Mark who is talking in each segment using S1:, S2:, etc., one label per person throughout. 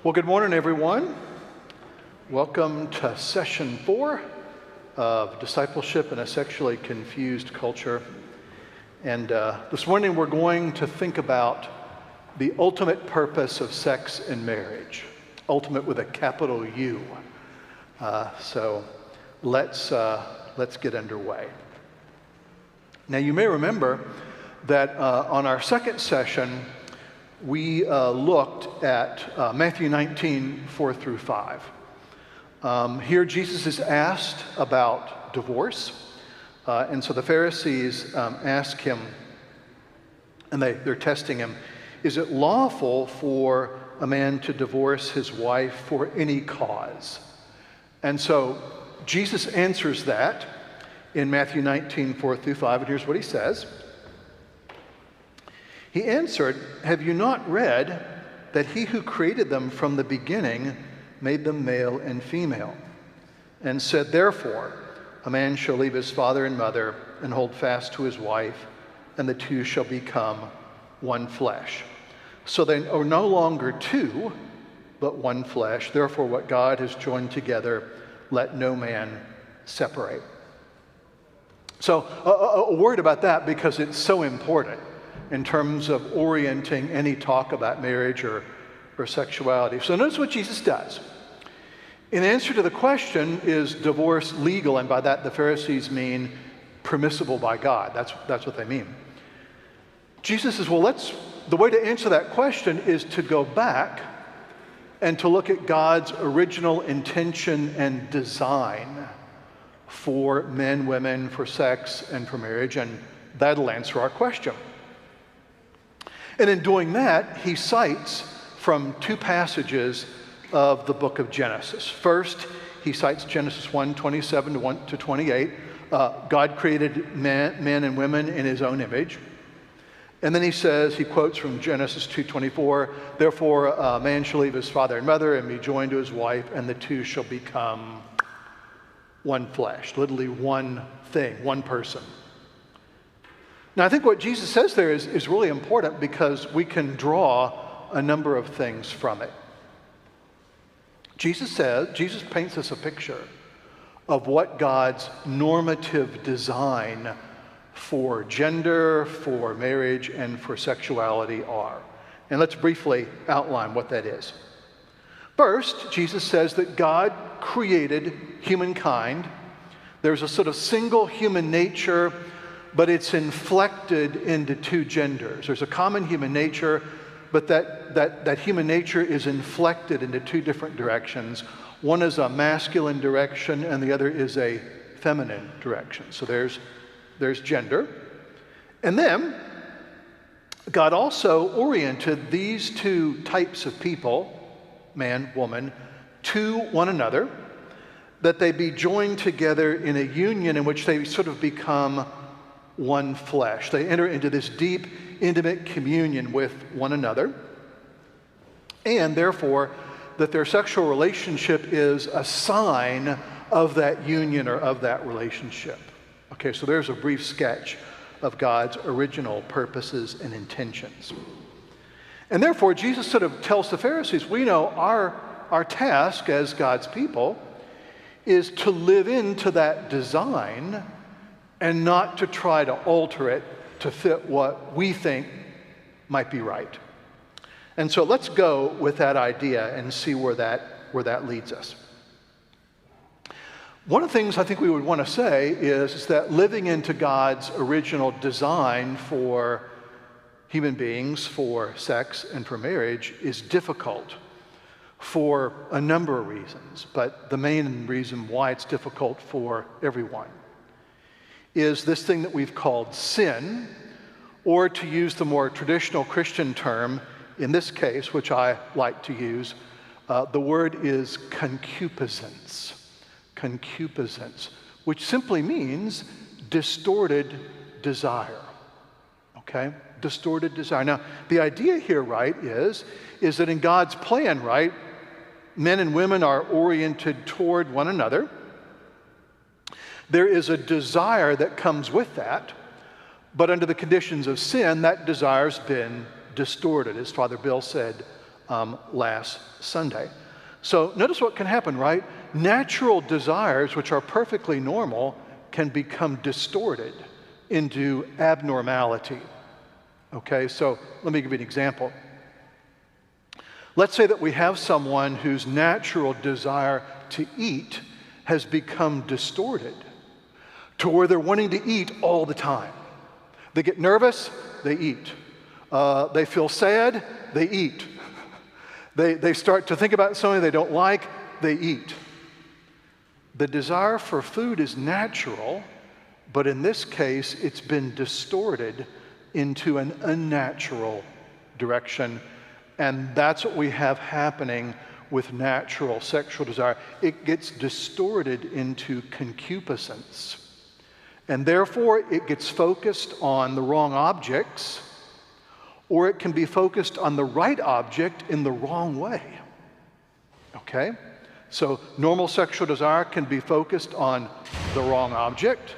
S1: Well, good morning, everyone. Welcome to session 4 of Discipleship in a Sexually Confused Culture. And this morning we're going to think about the ultimate purpose of sex and marriage. Ultimate with a capital U. So let's get underway. Now you may remember that on our second session, we looked at Matthew 19, 4 through 5. Here Jesus is asked about divorce. And so the Pharisees ask him, and they're testing him, is it lawful for a man to divorce his wife for any cause? And so Jesus answers that in Matthew 19, 4 through 5, and here's what he says. He answered, have you not read that he who created them from the beginning made them male and female? And said, therefore, a man shall leave his father and mother and hold fast to his wife, and the two shall become one flesh. So they are no longer two, but one flesh. Therefore, what God has joined together, let no man separate. So a word about that because it's so important in terms of orienting any talk about marriage or sexuality. So notice what Jesus does. In answer to the question, is divorce legal? And by that the Pharisees mean permissible by God. That's what they mean. Jesus says, well, the way to answer that question is to go back and to look at God's original intention and design for men, women, for sex, and for marriage, and that'll answer our question. And in doing that, he cites from two passages of the book of Genesis. First, he cites Genesis 1, 27 to 28. God created men and women in his own image. And then he quotes from Genesis 2:24, therefore a man shall leave his father and mother and be joined to his wife, and the two shall become one flesh, literally one thing, one person. Now, I think what Jesus says there is really important because we can draw a number of things from it. Jesus paints us a picture of what God's normative design for gender, for marriage, and for sexuality are. And let's briefly outline what that is. First, Jesus says that God created humankind. There's a sort of single human nature, but it's inflected into two genders. There's a common human nature, but that human nature is inflected into two different directions. One is a masculine direction, and the other is a feminine direction. So there's gender. And then God also oriented these two types of people, man, woman, to one another, that they be joined together in a union in which they sort of become one flesh. They enter into this deep, intimate communion with one another, and therefore that their sexual relationship is a sign of that union or of that relationship. Okay, so there's a brief sketch of God's original purposes and intentions. And therefore, Jesus sort of tells the Pharisees, we know our task as God's people is to live into that design and not to try to alter it to fit what we think might be right. And so let's go with that idea and see where that leads us. One of the things I think we would want to say is that living into God's original design for human beings, for sex and for marriage, is difficult for a number of reasons. But the main reason why it's difficult for everyone is this thing that we've called sin, or to use the more traditional Christian term, in this case, which I like to use, the word is concupiscence. Concupiscence, which simply means distorted desire. Okay? Distorted desire. Now, the idea here, right, is that in God's plan, right, men and women are oriented toward one another. There is a desire that comes with that, but under the conditions of sin, that desire's been distorted. As Father Bill said last Sunday. So notice what can happen, right? Natural desires, which are perfectly normal, can become distorted into abnormality. Okay, so let me give you an example. Let's say that we have someone whose natural desire to eat has become distorted to where they're wanting to eat all the time. They get nervous, they eat. They feel sad, they eat. They start to think about something they don't like, they eat. The desire for food is natural, but in this case, it's been distorted into an unnatural direction. And that's what we have happening with natural sexual desire. It gets distorted into concupiscence. And therefore, it gets focused on the wrong objects, or it can be focused on the right object in the wrong way. Okay? So normal sexual desire can be focused on the wrong object,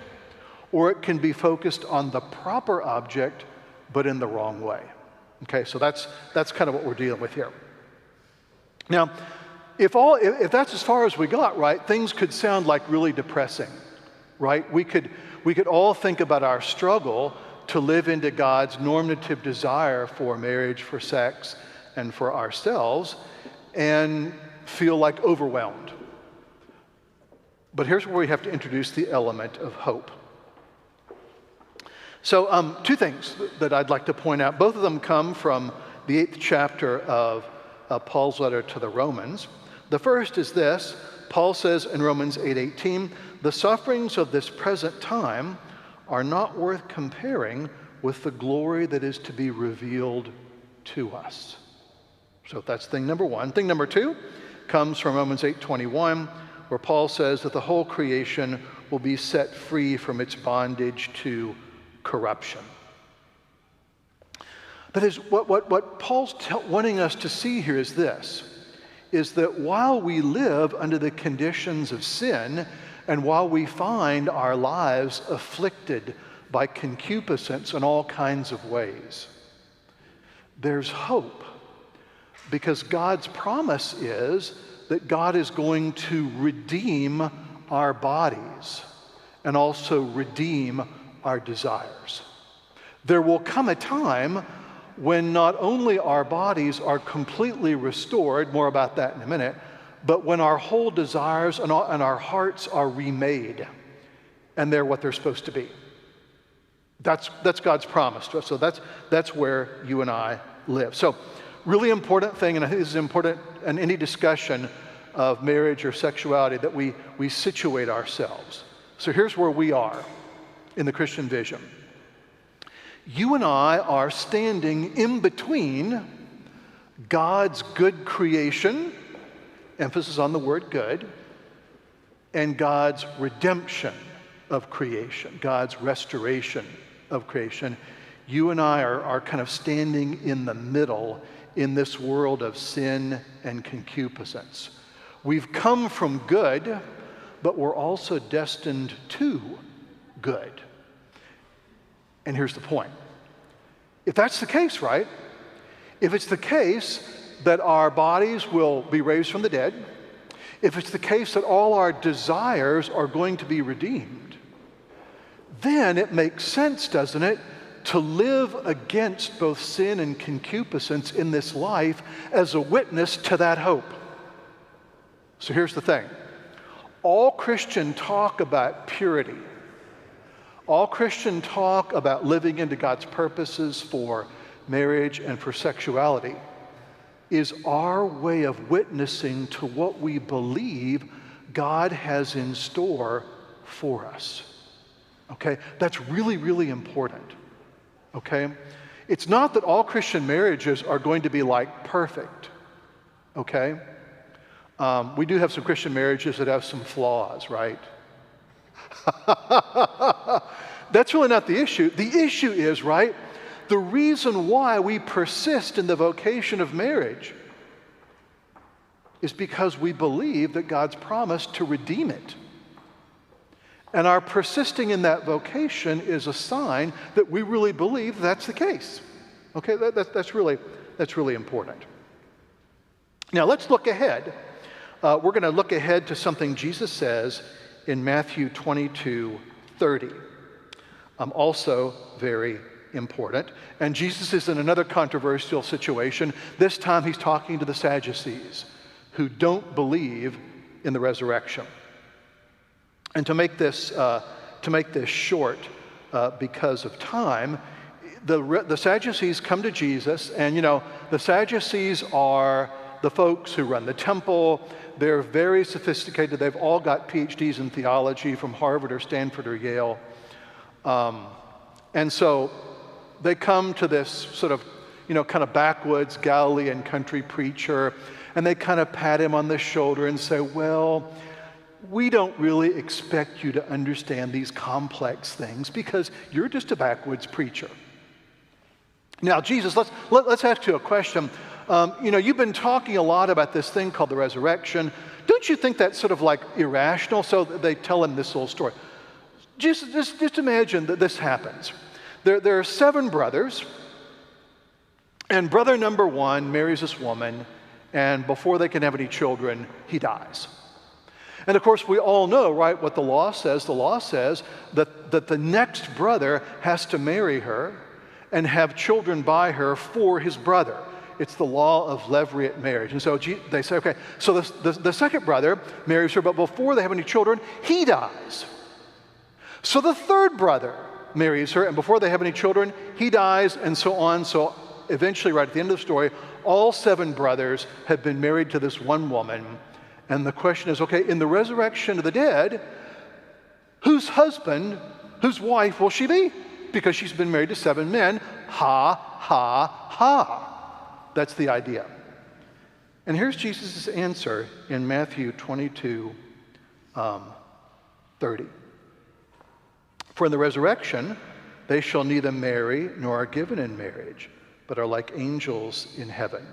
S1: or it can be focused on the proper object, but in the wrong way. Okay, so that's kind of what we're dealing with here. Now, if that's as far as we got, right, things could sound like really depressing, right? We could all think about our struggle to live into God's normative desire for marriage, for sex, and for ourselves, and feel like overwhelmed. But here's where we have to introduce the element of hope. So two things that I'd like to point out. Both of them come from the 8th chapter of Paul's letter to the Romans. The first is this. Paul says in Romans 8:18, "The sufferings of this present time are not worth comparing with the glory that is to be revealed to us." So that's thing number one. Thing number two comes from Romans 8:21, where Paul says that the whole creation will be set free from its bondage to corruption. That is, what Paul's wanting us to see here is this, is that while we live under the conditions of sin, and while we find our lives afflicted by concupiscence in all kinds of ways, there's hope, because God's promise is that God is going to redeem our bodies and also redeem our desires. There will come a time when not only our bodies are completely restored, more about that in a minute, but when our whole desires and our hearts are remade, and they're what they're supposed to be. That's God's promise to us. So that's where you and I live. So really important thing, and I think this is important in any discussion of marriage or sexuality, that we situate ourselves. So here's where we are in the Christian vision. You and I are standing in between God's good creation, emphasis on the word good, and God's redemption of creation, God's restoration of creation. You and I are kind of standing in the middle in this world of sin and concupiscence. We've come from good, but we're also destined to good. And here's the point. If that's the case, right? If it's the case that our bodies will be raised from the dead, if it's the case that all our desires are going to be redeemed, then it makes sense, doesn't it, to live against both sin and concupiscence in this life as a witness to that hope. So here's the thing. All Christian talk about purity, all Christian talk about living into God's purposes for marriage and for sexuality is our way of witnessing to what we believe God has in store for us. Okay? That's really, really important. Okay? It's not that all Christian marriages are going to be like perfect. Okay? We do have some Christian marriages that have some flaws, right? That's really not the issue. The issue is, right, the reason why we persist in the vocation of marriage is because we believe that God's promised to redeem it. And our persisting in that vocation is a sign that we really believe that's the case. Okay, that's really important. Now let's look ahead. We're going to look ahead to something Jesus says in Matthew 22:30. Also very important. And Jesus is in another controversial situation. This time he's talking to the Sadducees who don't believe in the resurrection. And to make this short, because of time, the Sadducees come to Jesus, and the Sadducees are the folks who run the temple. They're very sophisticated. They've all got PhDs in theology from Harvard or Stanford or Yale. And so they come to this sort of, kind of backwoods Galilean country preacher, and they kind of pat him on the shoulder and say, well, we don't really expect you to understand these complex things because you're just a backwoods preacher. Now, Jesus, let's ask you a question. You've been talking a lot about this thing called the resurrection. Don't you think that's sort of like irrational? So they tell him this little story. Just imagine that this happens. There are 7 brothers, and brother number 1 marries this woman, and before they can have any children, he dies. And of course, we all know, right, what the law says. The law says that the next brother has to marry her and have children by her for his brother. It's the law of levirate marriage. And so they say, okay, so the second brother marries her, but before they have any children, he dies. So the third brother marries her, and before they have any children, he dies, and so on. So eventually, right at the end of the story, all 7 brothers have been married to this one woman. And the question is, okay, in the resurrection of the dead, whose wife will she be? Because she's been married to 7 men. Ha, ha, ha. That's the idea. And here's Jesus' answer in Matthew 22:30. For in the resurrection, they shall neither marry nor are given in marriage, but are like angels in heaven.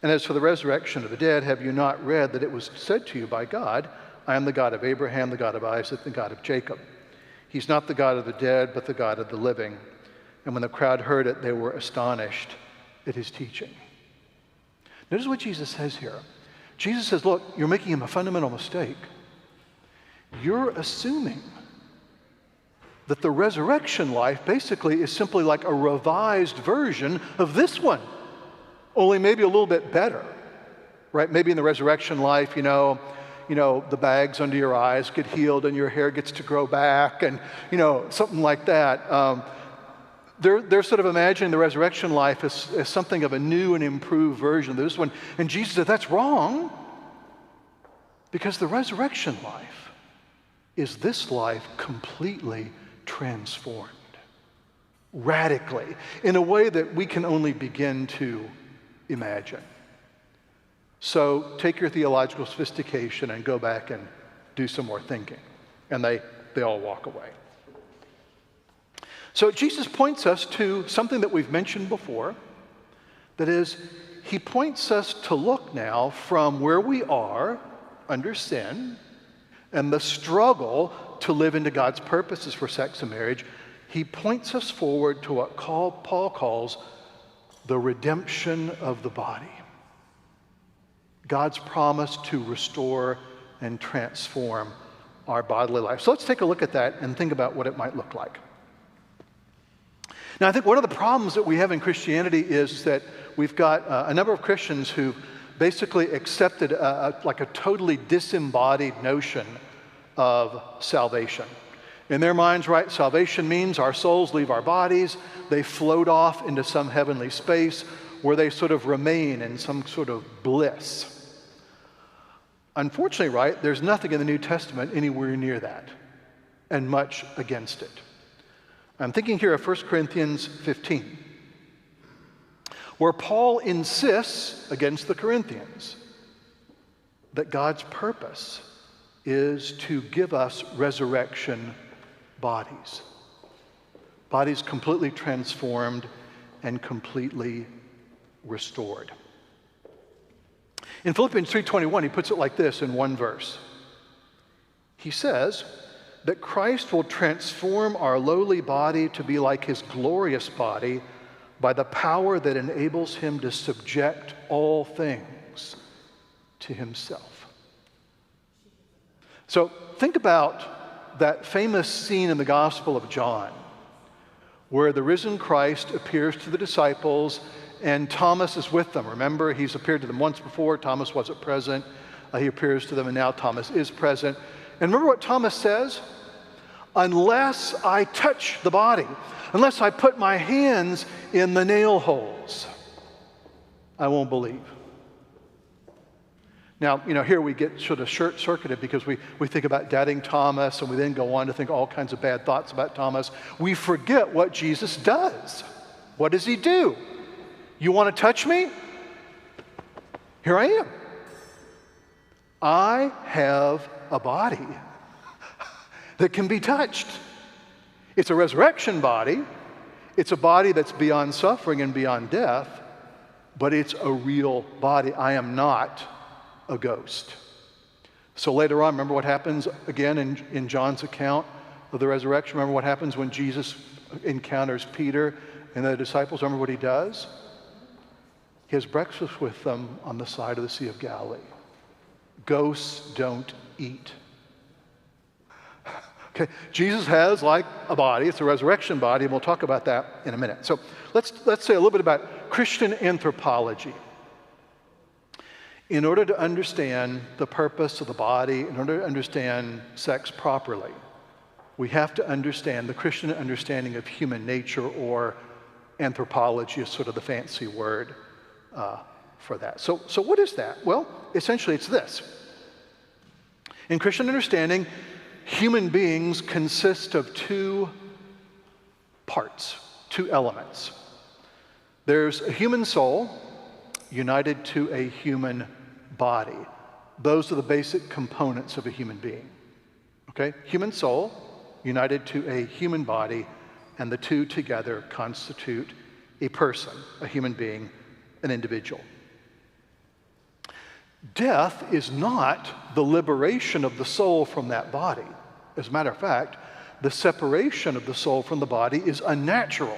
S1: And as for the resurrection of the dead, have you not read that it was said to you by God, I am the God of Abraham, the God of Isaac, the God of Jacob. He's not the God of the dead, but the God of the living. And when the crowd heard it, they were astonished at his teaching. Notice what Jesus says here. Jesus says, look, you're making a fundamental mistake. You're assuming that the resurrection life basically is simply like a revised version of this one, only maybe a little bit better, right? Maybe in the resurrection life, the bags under your eyes get healed and your hair gets to grow back and, something like that. They're sort of imagining the resurrection life as something of a new and improved version of this one. And Jesus said, that's wrong, because the resurrection life is this life completely transformed, radically, in a way that we can only begin to imagine. So take your theological sophistication and go back and do some more thinking. And they all walk away. So Jesus points us to something that we've mentioned before. That is, he points us to look now from where we are under sin and the struggle to live into God's purposes for sex and marriage. He points us forward to what Paul calls the redemption of the body. God's promise to restore and transform our bodily life. So let's take a look at that and think about what it might look like. Now, I think one of the problems that we have in Christianity is that we've got a number of Christians who basically accepted like a totally disembodied notion of salvation. In their minds, right, salvation means our souls leave our bodies, they float off into some heavenly space where they sort of remain in some sort of bliss. Unfortunately, right, there's nothing in the New Testament anywhere near that, and much against it. I'm thinking here of 1 Corinthians 15, where Paul insists against the Corinthians that God's purpose is to give us resurrection bodies. Bodies completely transformed and completely restored. In Philippians 3:21, he puts it like this in one verse. He says that Christ will transform our lowly body to be like his glorious body by the power that enables him to subject all things to himself. So think about that famous scene in the Gospel of John where the risen Christ appears to the disciples and Thomas is with them. Remember, he's appeared to them once before. Thomas wasn't present. He appears to them, and now Thomas is present. And remember what Thomas says? Unless I touch the body, unless I put my hands in the nail holes, I won't believe. Now, here we get sort of short-circuited because we think about doubting Thomas, and we then go on to think all kinds of bad thoughts about Thomas. We forget what Jesus does. What does he do? You want to touch me? Here I am. I have a body that can be touched. It's a resurrection body. It's a body that's beyond suffering and beyond death, but it's a real body. I am not a ghost. So later on, remember what happens again in John's account of the resurrection? Remember what happens when Jesus encounters Peter and the disciples? Remember what he does? He has breakfast with them on the side of the Sea of Galilee. Ghosts don't eat. Okay, Jesus has like a body. It's a resurrection body, and we'll talk about that in a minute. So let's say a little bit about Christian anthropology. In order to understand the purpose of the body, in order to understand sex properly, we have to understand the Christian understanding of human nature, or anthropology is sort of the fancy word for that. So what is that? Well, essentially it's this. In Christian understanding, human beings consist of two parts, two elements. There's a human soul united to a human body. Those are the basic components of a human being. Okay? Human soul united to a human body, and the two together constitute a person, a human being, an individual. Death is not the liberation of the soul from that body. As a matter of fact, the separation of the soul from the body is unnatural.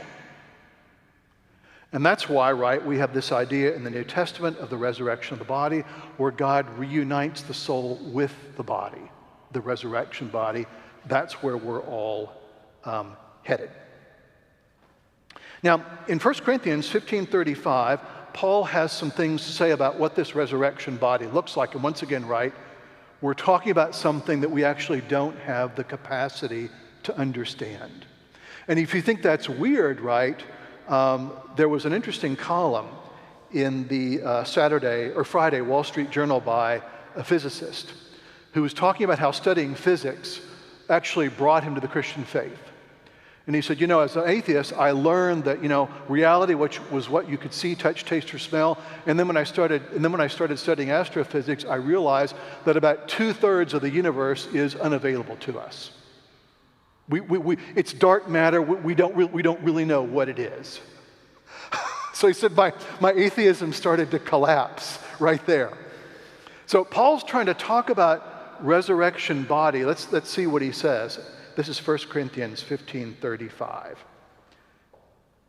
S1: And that's why, right, we have this idea in the New Testament of the resurrection of the body, where God reunites the soul with the body, the resurrection body. That's where we're all headed. Now, in 1 Corinthians 15:35, Paul has some things to say about what this resurrection body looks like. And once again, right, we're talking about something that we actually don't have the capacity to understand. And if you think that's weird, right, there was an interesting column in the Friday Wall Street Journal by a physicist who was talking about how studying physics actually brought him to the Christian faith. And he said, as an atheist, I learned that, reality, which was what you could see, touch, taste, or smell. And then when I started studying astrophysics, I realized that about 2/3 of the universe is unavailable to us. It's dark matter. We don't really know what it is. So he said, my atheism started to collapse right there. So Paul's trying to talk about resurrection body. Let's see what he says. This is 1 Corinthians 15:35.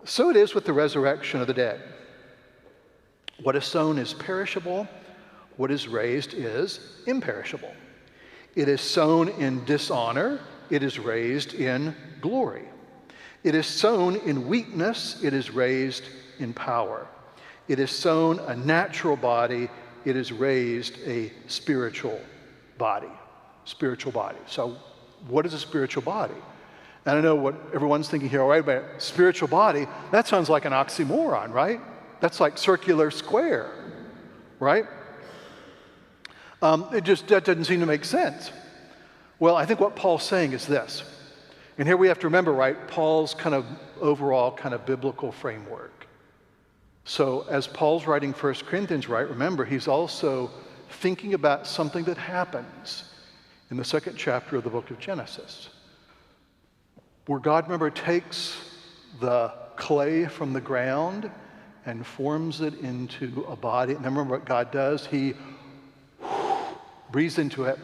S1: So it is with the resurrection of the dead. What is sown is perishable. What is raised is imperishable. It is sown in dishonor. It is raised in glory. It is sown in weakness. It is raised in power. It is sown a natural body. It is raised a spiritual body. Spiritual body. So what is a spiritual body? And I know what everyone's thinking here, all right, but spiritual body, that sounds like an oxymoron, right? That's like circular square, right? That doesn't seem to make sense. Well, I think what Paul's saying is this. And here we have to remember, right, Paul's kind of overall kind of biblical framework. So as Paul's writing 1 Corinthians, right, remember, he's also thinking about something that happens in the 2nd chapter of the book of Genesis, where God, remember, takes the clay from the ground and forms it into a body. And remember what God does? He breathes into it,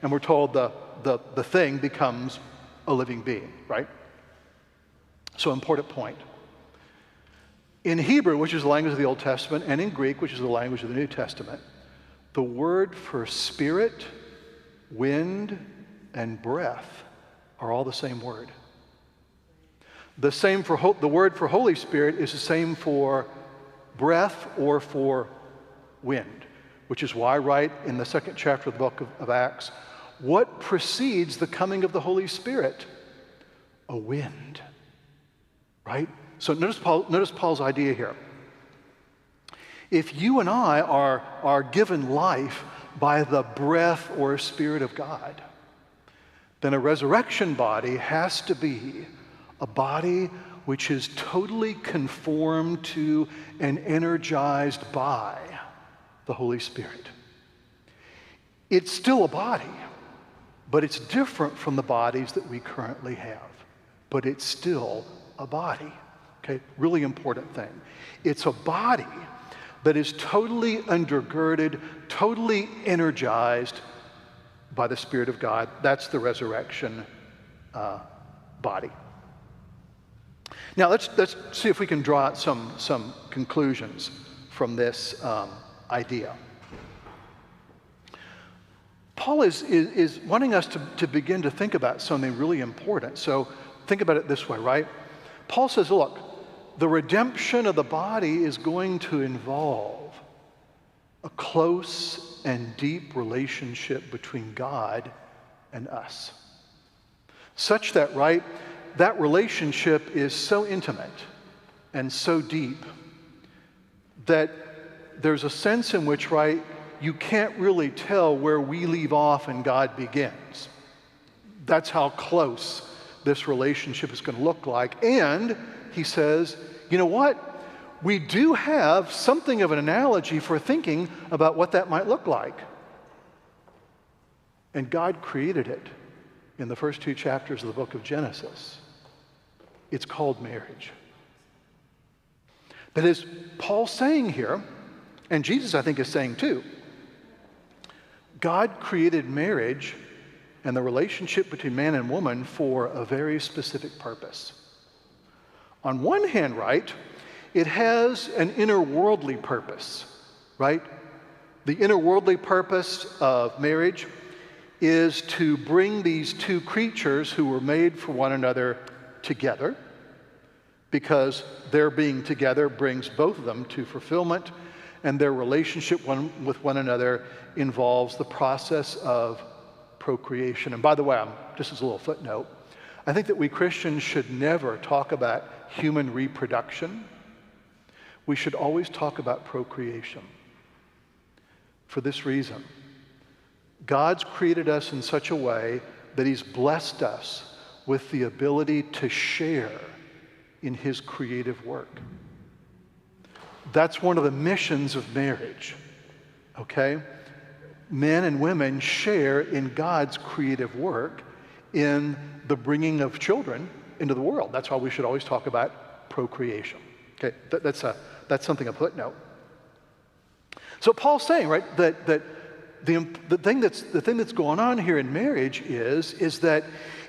S1: and we're told the thing becomes a living being, right? So important point. In Hebrew, which is the language of the Old Testament, and in Greek, which is the language of the New Testament, The word for spirit, wind, and breath are all the same word. The word for Holy Spirit is the same for breath or for wind, which is why, right in the 2nd chapter of the book of Acts, what precedes the coming of the Holy Spirit? A wind, right? So notice Paul's idea here. If you and I are given life by the breath or spirit of God, then a resurrection body has to be a body which is totally conformed to and energized by the Holy Spirit. It's still a body, but it's different from the bodies that we currently have. But it's still a body. Okay, really important thing. It's a body that is totally undergirded, totally energized by the Spirit of God. That's the resurrection body. Now let's see if we can draw out some conclusions from this idea. Paul is wanting us to begin to think about something really important. So think about it this way, right? Paul says, look, the redemption of the body is going to involve a close and deep relationship between God and us. Such that, right, that relationship is so intimate and so deep that there's a sense in which, right, you can't really tell where we leave off and God begins. That's how close this relationship is going to look like. And he says, you know what? We do have something of an analogy for thinking about what that might look like. And God created it in the first 2 chapters of the book of Genesis. It's called marriage. That is, Paul's saying here, and Jesus, I think, is saying too, God created marriage and the relationship between man and woman for a very specific purpose. On one hand, right, it has an inner worldly purpose, right? The inner worldly purpose of marriage is to bring these two creatures who were made for one another together, because their being together brings both of them to fulfillment, and their relationship with one another involves the process of procreation. And by the way, just as a little footnote, I think that we Christians should never talk about human reproduction. We should always talk about procreation. For this reason, God's created us in such a way that He's blessed us with the ability to share in His creative work. That's one of the missions of marriage, okay? Men and women share in God's creative work in the bringing of children into the world. That's why we should always talk about procreation. Okay, that's something a footnote. So Paul's saying, right, that the thing that's going on here in marriage is that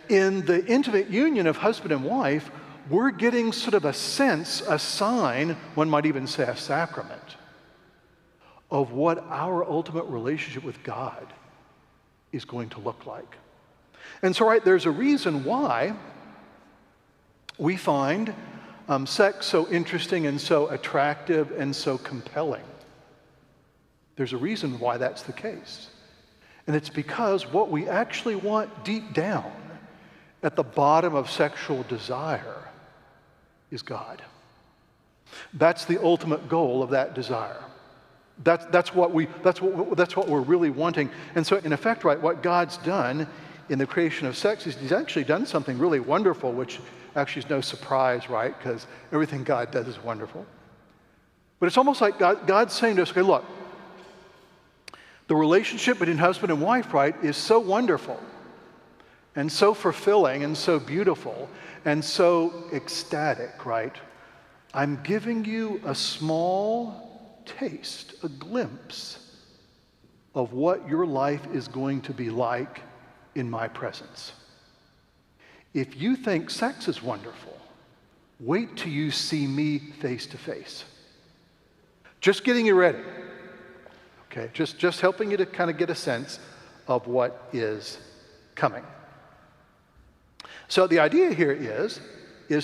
S1: in the intimate union of husband and wife, we're getting sort of a sense, a sign, one might even say a sacrament, of what our ultimate relationship with God is going to look like. And so, right, there's a reason why we find sex so interesting and so attractive and so compelling. There's a reason why that's the case. And it's because what we actually want deep down at the bottom of sexual desire is God. That's the ultimate goal of that desire. That's what we're really wanting. And so in effect, right, what God's done in the creation of sex is He's actually done something really wonderful, which actually is no surprise, right? Because everything God does is wonderful. But it's almost like God's saying to us, okay, look, the relationship between husband and wife, right, is so wonderful and so fulfilling and so beautiful and so ecstatic, right? I'm giving you a small taste, a glimpse of what your life is going to be like in my presence. If you think sex is wonderful, wait till you see me face to face. Just getting you ready. Okay, just helping you to kind of get a sense of what is coming. So the idea here is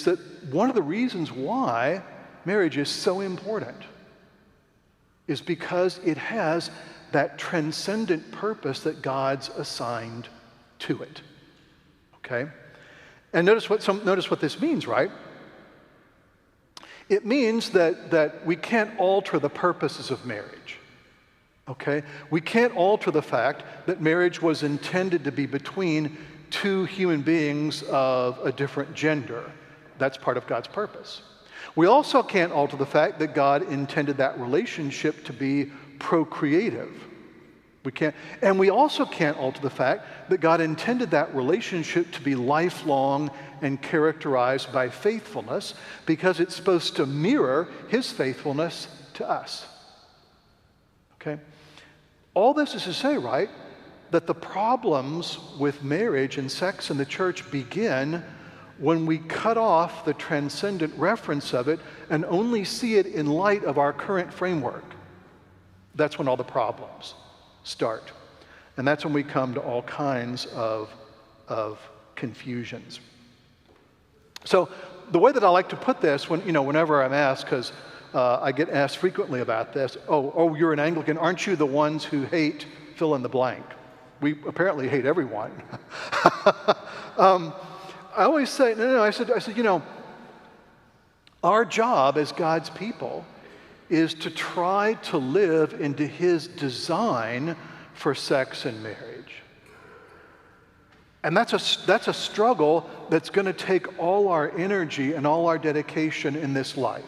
S1: that one of the reasons why marriage is so important is because it has that transcendent purpose that God's assigned to it. Okay? And notice what this means, right? It means that we can't alter the purposes of marriage. Okay? We can't alter the fact that marriage was intended to be between two human beings of a different gender. That's part of God's purpose. We also can't alter the fact that God intended that relationship to be procreative. We can't, and we also can't alter the fact that God intended that relationship to be lifelong and characterized by faithfulness, because it's supposed to mirror his faithfulness to us. Okay? All this is to say, right, that the problems with marriage and sex in the church begin when we cut off the transcendent reference of it and only see it in light of our current framework. That's when all the problems start. And that's when we come to all kinds of confusions. So the way that I like to put this, whenever I'm asked, because I get asked frequently about this, oh, you're an Anglican, aren't you the ones who hate fill in the blank? We apparently hate everyone. I always say, no, I said, our job as God's people is to try to live into his design for sex and marriage. And that's a struggle that's going to take all our energy and all our dedication in this life.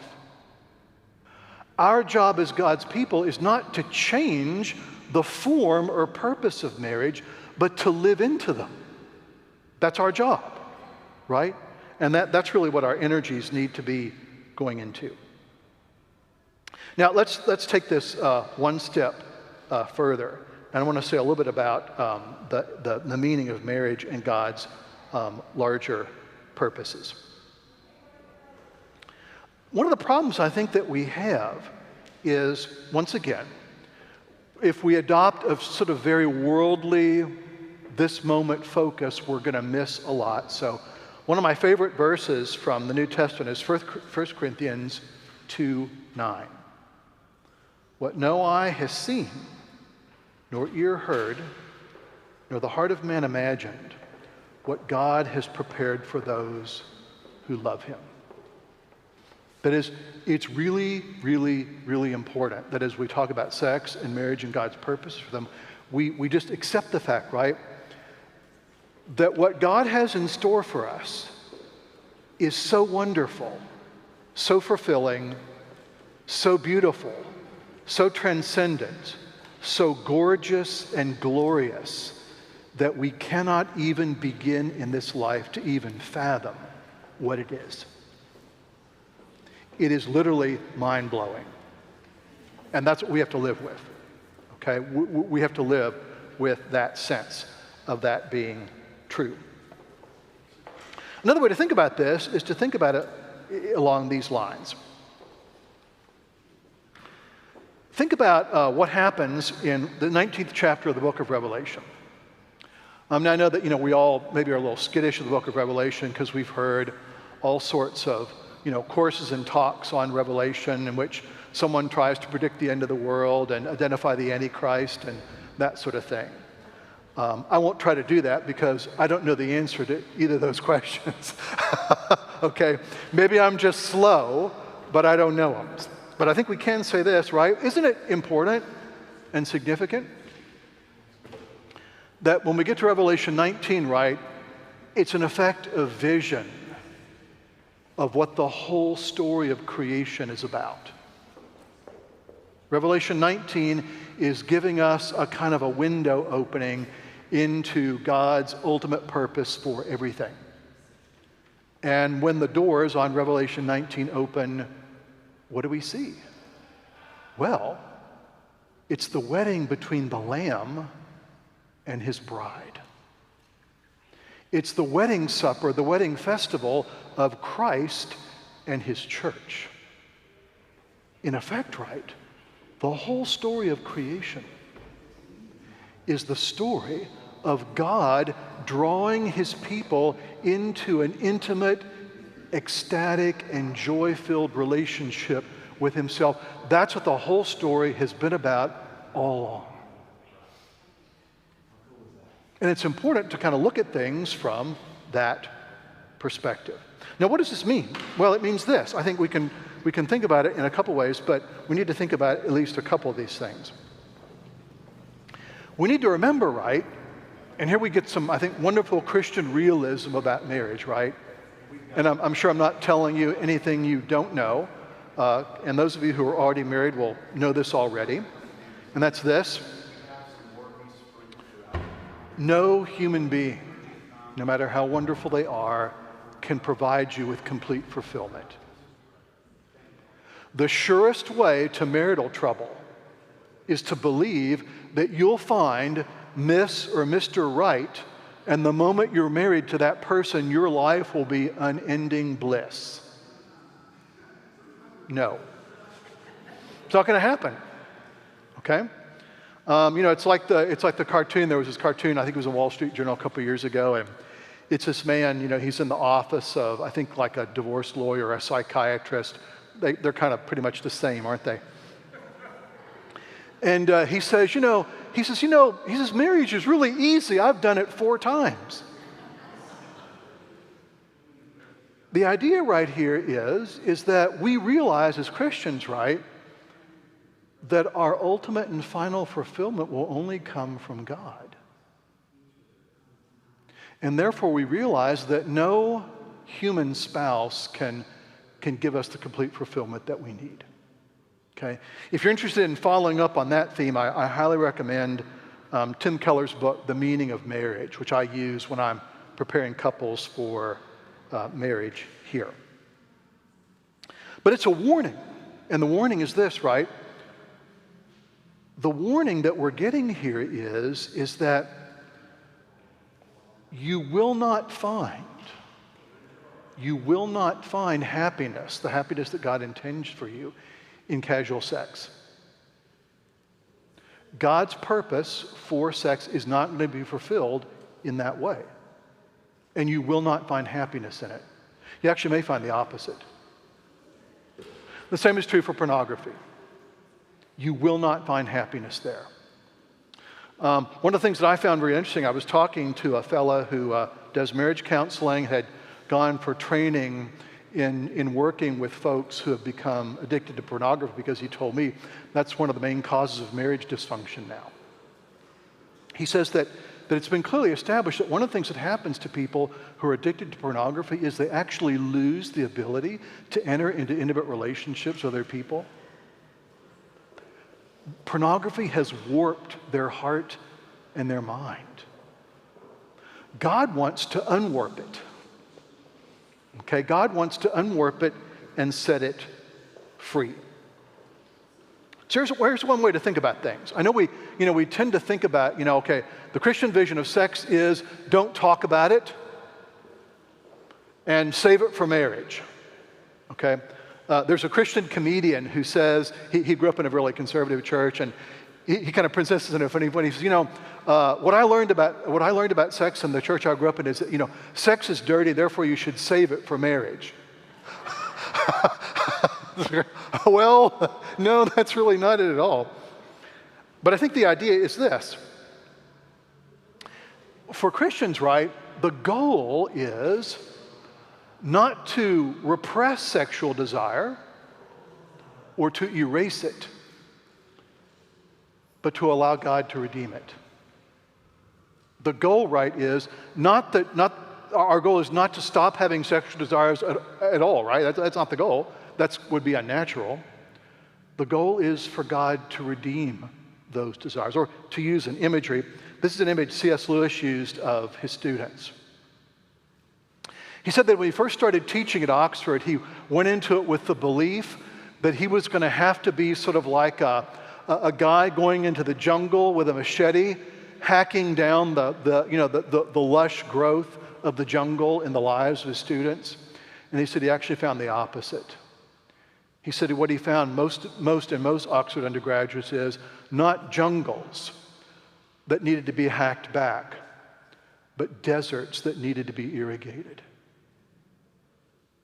S1: Our job as God's people is not to change the form or purpose of marriage, but to live into them. That's our job, right? And that's really what our energies need to be going into. Now, let's take this one step further. And I want to say a little bit about the meaning of marriage and God's larger purposes. One of the problems I think that we have is, once again, if we adopt a sort of very worldly, this moment focus, we're going to miss a lot. So one of my favorite verses from the New Testament is 1 Corinthians 2:9. What no eye has seen, nor ear heard, nor the heart of man imagined, what God has prepared for those who love him. That is, it's really, really, really important that as we talk about sex and marriage and God's purpose for them, we just accept the fact, right, that what God has in store for us is so wonderful, so fulfilling, so beautiful, so transcendent, so gorgeous and glorious that we cannot even begin in this life to even fathom what it is. It is literally mind-blowing. And that's what we have to live with, okay? We have to live with that sense of that being true. Another way to think about this is to think about it along these lines. Think about what happens in the 19th chapter of the book of Revelation. Now I know that we all maybe are a little skittish of the book of Revelation because we've heard all sorts of courses and talks on Revelation in which someone tries to predict the end of the world and identify the Antichrist and that sort of thing. I won't try to do that because I don't know the answer to either of those questions. Okay, maybe I'm just slow, but I don't know them. But I think we can say this, right? Isn't it important and significant that when we get to Revelation 19, right, it's in effect a vision of what the whole story of creation is about. Revelation 19 is giving us a kind of a window opening into God's ultimate purpose for everything. And when the doors on Revelation 19 open, what do we see? Well, it's the wedding between the Lamb and his bride. It's the wedding supper, the wedding festival of Christ and his church. In effect, right, The whole story of creation is the story of God drawing his people into an intimate, ecstatic, and joy-filled relationship with himself. That's what the whole story has been about all along. And it's important to kind of look at things from that perspective. Now, what does this mean? Well, it means this. I think we can think about it in a couple ways, but we need to think about at least a couple of these things. We need to remember, right, and here we get some, I think, wonderful Christian realism about marriage, right? And I'm sure I'm not telling you anything you don't know, and those of you who are already married will know this already, and that's this. No human being, no matter how wonderful they are, can provide you with complete fulfillment. The surest way to marital trouble is to believe that you'll find Miss or Mr. Right, and the moment you're married to that person, your life will be unending bliss. No. It's not going to happen. Okay? It's like the cartoon. There was this cartoon, I think it was in Wall Street Journal a couple of years ago, and it's this man, he's in the office of, I think, like a divorce lawyer or a psychiatrist. They're kind of pretty much the same, aren't they? And he says, marriage is really easy. I've done it 4 times. The idea right here is that we realize as Christians, right, that our ultimate and final fulfillment will only come from God. And therefore we realize that no human spouse can give us the complete fulfillment that we need. Okay? If you're interested in following up on that theme, I highly recommend Tim Keller's book, The Meaning of Marriage, which I use when I'm preparing couples for marriage here. But it's a warning, and the warning is this, right? The warning that we're getting here is that you will not find happiness, the happiness that God intends for you, in casual sex. God's purpose for sex is not going to be fulfilled in that way. And you will not find happiness in it. You actually may find the opposite. The same is true for pornography. You will not find happiness there. One of the things that I found very interesting, I was talking to a fella who does marriage counseling, had gone for training in working with folks who have become addicted to pornography, because he told me that's one of the main causes of marriage dysfunction now. He says that it's been clearly established that one of the things that happens to people who are addicted to pornography is they actually lose the ability to enter into intimate relationships with other people. Pornography has warped their heart and their mind. God wants to unwarp it. Okay, God wants to unwarp it and set it free. So here's one way to think about things. I know we tend to think about, the Christian vision of sex is don't talk about it and save it for marriage. Okay? There's a Christian comedian who says, he grew up in a really conservative church, and he kind of presents this in a funny way. He says, what I learned about sex in the church I grew up in is that, sex is dirty, therefore you should save it for marriage. Well, no, that's really not it at all. But I think the idea is this. For Christians, right, the goal is not to repress sexual desire or to erase it, but to allow God to redeem it. The goal, right, is our goal is not to stop having sexual desires at all, right? That's not the goal. That would be unnatural. The goal is for God to redeem those desires. Or to use an imagery, this is an image C.S. Lewis used of his students. He said that when he first started teaching at Oxford, he went into it with the belief that he was going to have to be sort of like a guy going into the jungle with a machete, hacking down the lush growth of the jungle in the lives of his students. And he said he actually found the opposite. He said what he found most in most Oxford undergraduates is not jungles that needed to be hacked back, but deserts that needed to be irrigated.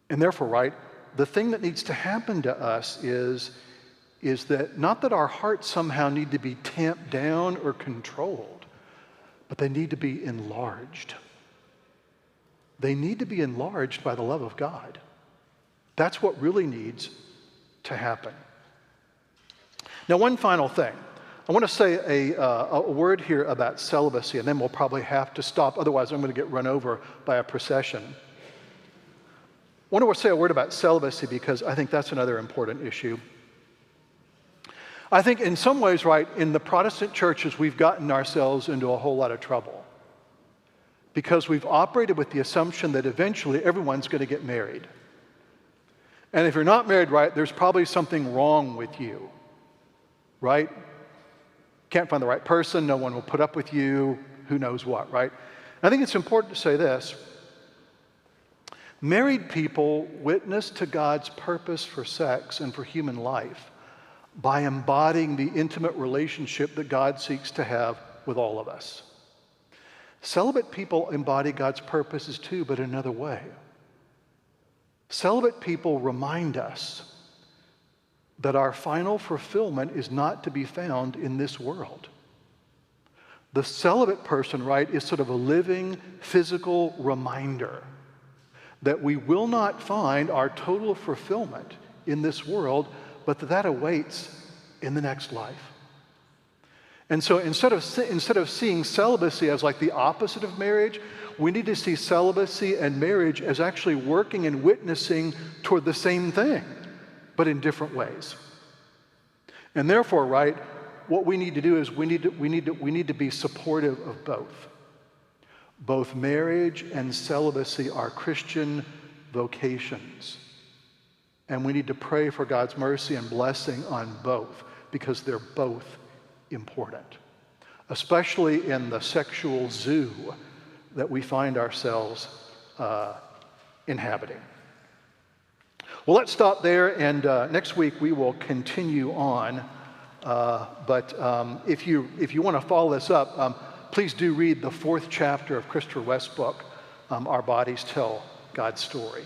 S1: And therefore, right, the thing that needs to happen to us is that not that our hearts somehow need to be tamped down or controlled, but they need to be enlarged. They need to be enlarged by the love of God. That's what really needs to happen. Now, one final thing. I want to say a word here about celibacy, and then we'll probably have to stop. Otherwise, I'm going to get run over by a procession. I want to say a word about celibacy because I think that's another important issue. I think in some ways, right, in the Protestant churches, we've gotten ourselves into a whole lot of trouble because we've operated with the assumption that eventually everyone's going to get married. And if you're not married, right, there's probably something wrong with you, right? Can't find the right person, no one will put up with you, who knows what, right? I think it's important to say this. Married people witness to God's purpose for sex and for human life by embodying the intimate relationship that God seeks to have with all of us. Celibate people embody God's purposes too, but in another way. Celibate people remind us that our final fulfillment is not to be found in this world. The celibate person, right, is sort of a living, physical reminder that we will not find our total fulfillment in this world, but that awaits in the next life. And so instead of seeing celibacy as like the opposite of marriage, we need to see celibacy and marriage as actually working and witnessing toward the same thing, but in different ways. And therefore, right, what we need to do is we need to be supportive of both. Both marriage and celibacy are Christian vocations. And we need to pray for God's mercy and blessing on both because they're both important, especially in the sexual zoo that we find ourselves inhabiting. Well, let's stop there, and next week we will continue on. But if you want to follow this up, please do read the 4th chapter of Christopher West's book, Our Bodies Tell God's Story.